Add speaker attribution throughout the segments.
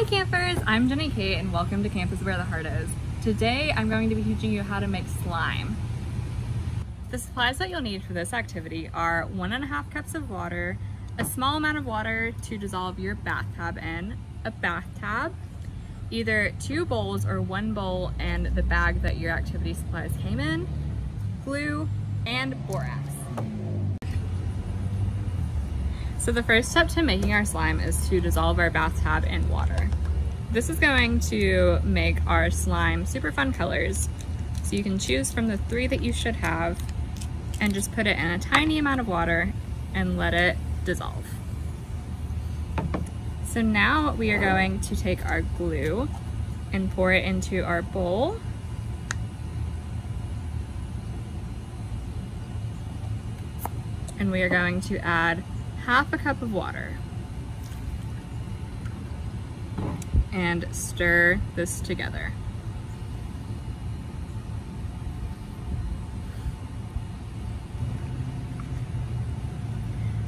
Speaker 1: campers, I'm Jenny Kate and welcome to Camp is Where the Heart Is. Today I'm going to be teaching you how to make slime. The supplies that you'll need for this activity are 1.5 cups of water, a small amount of water to dissolve your bathtub in, a bath tab, either 2 bowls or 1 bowl and the bag that your activity supplies came in, glue, and borax. So the first step to making our slime is to dissolve our bath tab in water. This is going to make our slime super fun colors. So you can choose from the 3 that you should have and just put it in a tiny amount of water and let it dissolve. So now we are going to take our glue and pour it into our bowl. And we are going to add 1/2 cup of water and stir this together.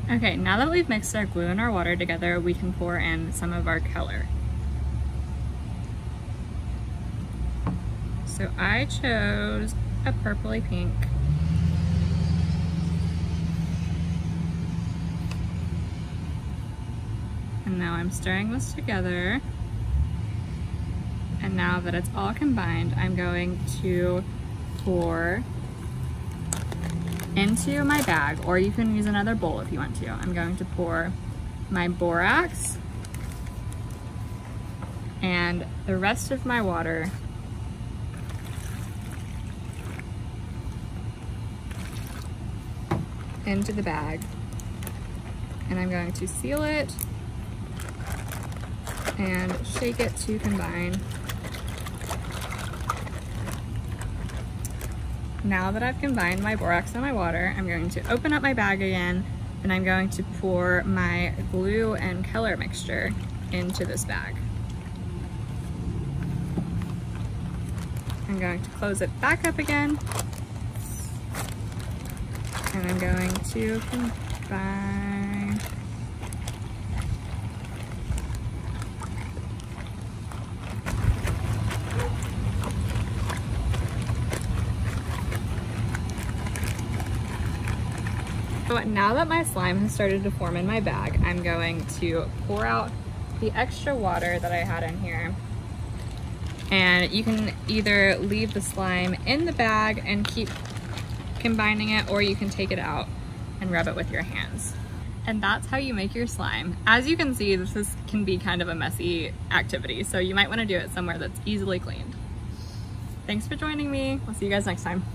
Speaker 1: Okay, now that we've mixed our glue and our water together, we can pour in some of our color. So I chose a purpley pink. And now I'm stirring this together. And now that it's all combined, I'm going to pour into my bag, or you can use another bowl if you want to. I'm going to pour my borax and the rest of my water into the bag. And I'm going to seal it and shake it to combine. Now that I've combined my borax and my water, I'm going to open up my bag again and I'm going to pour my glue and color mixture into this bag. I'm going to close it back up again and I'm going to combine. So now that my slime has started to form in my bag, I'm going to pour out the extra water that I had in here. And you can either leave the slime in the bag and keep combining it, or you can take it out and rub it with your hands. And that's how you make your slime. As you can see, this can be kind of a messy activity, so you might want to do it somewhere that's easily cleaned. Thanks for joining me. We'll see you guys next time.